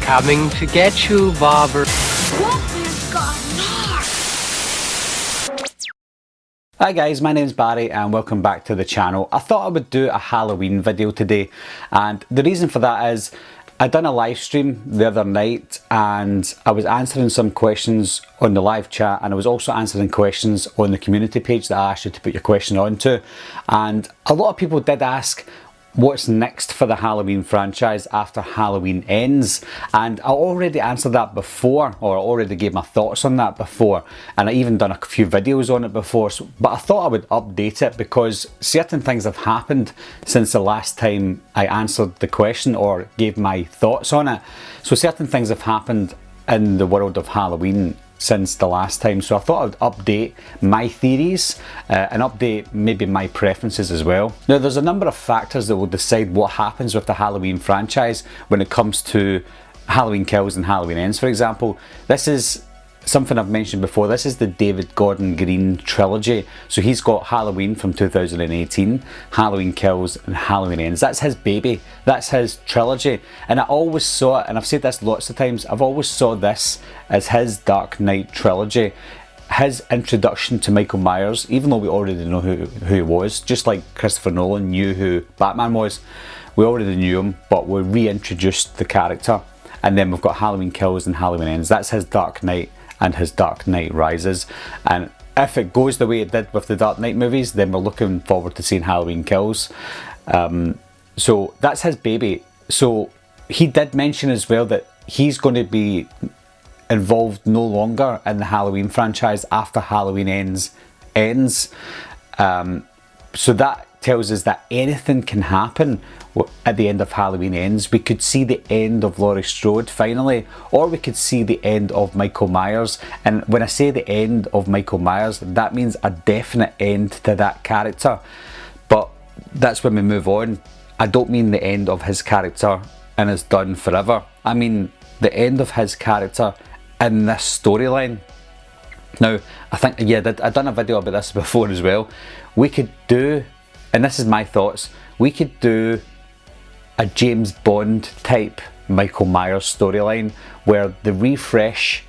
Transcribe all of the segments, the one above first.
Coming to get you, Bobber. Hi guys, my name's Barry and welcome back to the channel. I thought I would do a Halloween video today, and the reason for that is I done a live stream the other night and I was answering some questions on the live chat, and I was also answering questions on the community page that I asked you to put your question onto, and a lot of people did ask what's next for the Halloween franchise after Halloween ends, and I already answered that before, or I already gave my thoughts on that before, and I even done a few videos on it before, but I thought I would update it because certain things have happened since the last time I answered the question or gave my thoughts on it. So certain things have happened in the world of Halloween since the last time, so I thought I would update my theories and update maybe my preferences as well. Now there's a number of factors that will decide what happens with the Halloween franchise when it comes to Halloween Kills and Halloween Ends, for example. This is something I've mentioned before. This is the David Gordon Green trilogy. So he's got Halloween from 2018, Halloween Kills and Halloween Ends. That's his baby. That's his trilogy. And I always saw it, and I've said this lots of times, I've always saw this as his Dark Knight trilogy. His introduction to Michael Myers, even though we already know who he was, just like Christopher Nolan knew who Batman was. We already knew him, but we reintroduced the character. And then we've got Halloween Kills and Halloween Ends. That's his Dark Knight and his Dark Knight Rises, and if it goes the way it did with the Dark Knight movies, then we're looking forward to seeing Halloween Kills. So that's his baby. So he did mention as well that he's going to be involved no longer in the Halloween franchise after Halloween ends. So that tells us that anything can happen at the end of Halloween Ends. We could see the end of Laurie Strode finally, or we could see the end of Michael Myers. And when I say the end of Michael Myers, that means a definite end to that character. But that's when we move on. I don't mean the end of his character and it's done forever. I mean the end of his character in this storyline. Now, I think, yeah, I've done a video about this before as well. We could do, and this is my thoughts, we could do a James Bond type Michael Myers storyline where they refresh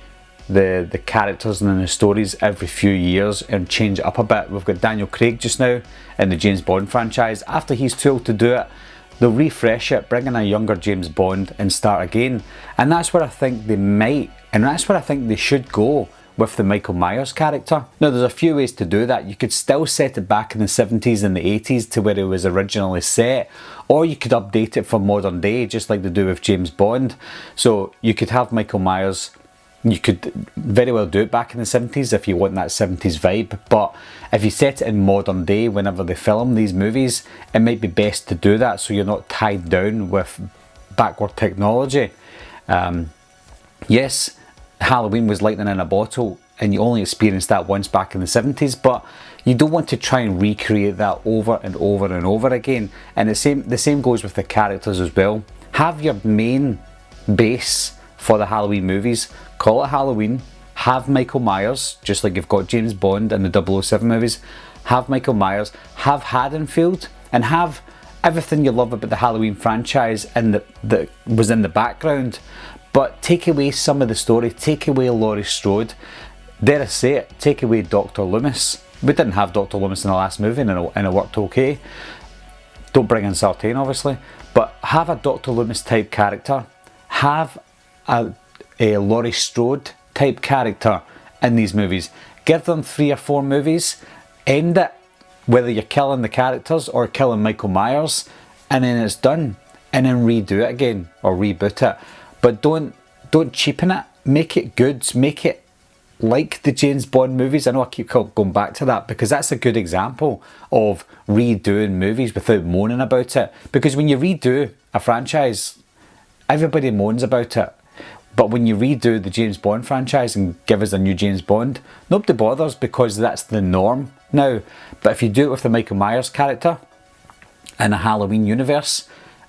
the characters and the stories every few years and change it up a bit. We've got Daniel Craig just now in the James Bond franchise. After he's too old to do it, they'll refresh it, bring in a younger James Bond and start again. And that's where I think they might, and that's where I think they should go with the Michael Myers character. Now there's a few ways to do that. You could still set it back in the 70s and the 80s to where it was originally set, or you could update it for modern day just like they do with James Bond. So you could have Michael Myers, you could very well do it back in the 70s if you want that 70s vibe, but if you set it in modern day whenever they film these movies, it might be best to do that so you're not tied down with backward technology. Yes, Halloween was lightning in a bottle and you only experienced that once back in the 70s, but you don't want to try and recreate that over and over and over again. And the same goes with the characters as well. Have your main base for the Halloween movies, call it Halloween, have Michael Myers, just like you've got James Bond in the 007 movies, have Michael Myers, have Haddonfield, and have everything you love about the Halloween franchise and that was in the background. But take away some of the story, take away Laurie Strode, dare I say it, take away Dr. Loomis. We didn't have Dr. Loomis in the last movie and it worked okay. Don't bring in Sartain obviously, but have a Dr. Loomis type character, have a Laurie Strode type character in these movies. Give them 3 or 4 movies, end it, whether you're killing the characters or killing Michael Myers, and then it's done. And then redo it again, or reboot it. But don't cheapen it, make it good, make it like the James Bond movies. I know I keep going back to that because that's a good example of redoing movies without moaning about it. Because when you redo a franchise, everybody moans about it. But when you redo the James Bond franchise and give us a new James Bond, nobody bothers because that's the norm now. But if you do it with the Michael Myers character in a Halloween universe,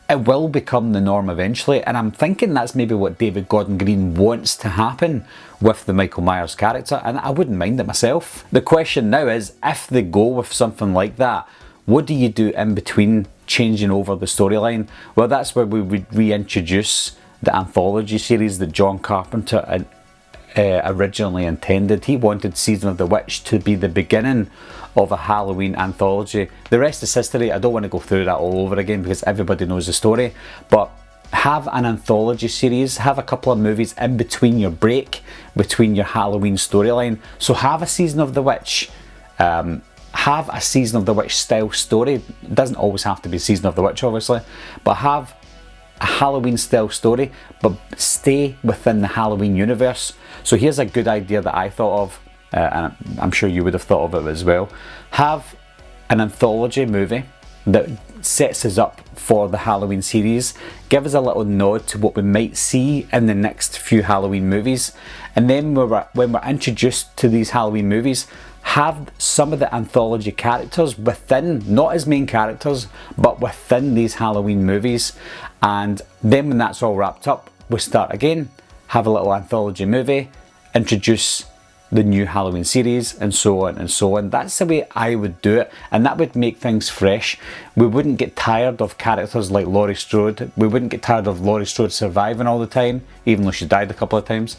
it will become the norm eventually, and I'm thinking that's maybe what David Gordon Green wants to happen with the Michael Myers character, and I wouldn't mind it myself. The question now is, if they go with something like that, what do you do in between changing over the storyline? Well, that's where we would reintroduce the anthology series that John Carpenter originally intended. He wanted Season of the Witch to be the beginning of a Halloween anthology. The rest is history. I don't want to go through that all over again because everybody knows the story, but have an anthology series, have a couple of movies in between your break, between your Halloween storyline. So have a Season of the Witch, have a Season of the Witch style story. It doesn't always have to be Season of the Witch, obviously, but have a Halloween style story, but stay within the Halloween universe. So here's a good idea that I thought of, and I'm sure you would have thought of it as well. Have an anthology movie that sets us up for the Halloween series, give us a little nod to what we might see in the next few Halloween movies, and then when we're introduced to these Halloween movies, have some of the anthology characters within, not as main characters, but within these Halloween movies. And then when that's all wrapped up, we start again, have a little anthology movie, introduce the new Halloween series, and so on and so on. That's the way I would do it, and that would make things fresh. We wouldn't get tired of characters like Laurie Strode. We wouldn't get tired of Laurie Strode surviving all the time, even though she died a couple of times.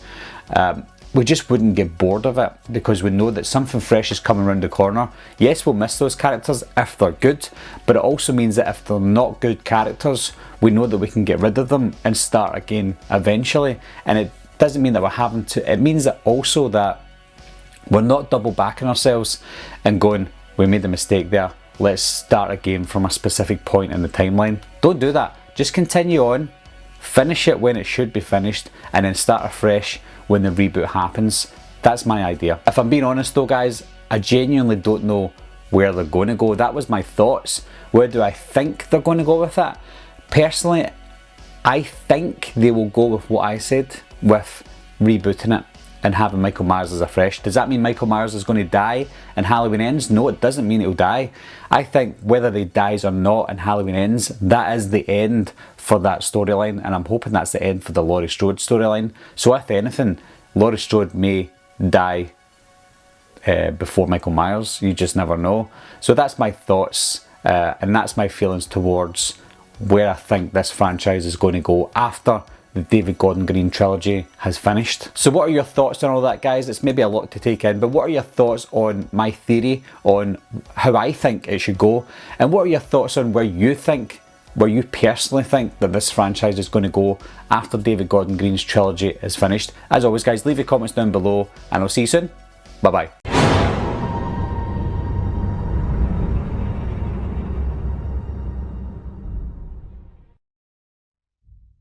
We just wouldn't get bored of it because we know that something fresh is coming around the corner. Yes, we'll miss those characters if they're good, but it also means that if they're not good characters, we know that we can get rid of them and start again eventually. And it doesn't mean that we're having to, it means that also that we're not double backing ourselves and going, we made a mistake there, let's start again from a specific point in the timeline. Don't do that. Just continue on, finish it when it should be finished, and then start afresh when the reboot happens. That's my idea. If I'm being honest though, guys, I genuinely don't know where they're going to go. That was my thoughts. Where do I think they're going to go with that? Personally, I think they will go with what I said, with rebooting it and having Michael Myers as a fresh. Does that mean Michael Myers is going to die and Halloween ends? No, it doesn't mean he'll die. I think whether he dies or not and Halloween ends, that is the end for that storyline, and I'm hoping that's the end for the Laurie Strode storyline. So if anything, Laurie Strode may die before Michael Myers. You just never know. So that's my thoughts, and that's my feelings towards where I think this franchise is going to go after the David Gordon Green trilogy has finished. So what are your thoughts on all that, guys? It's maybe a lot to take in, but what are your thoughts on my theory on how I think it should go? And what are your thoughts on where you personally think that this franchise is going to go after David Gordon Green's trilogy is finished? As always, guys, leave your comments down below, and I'll see you soon. Bye bye.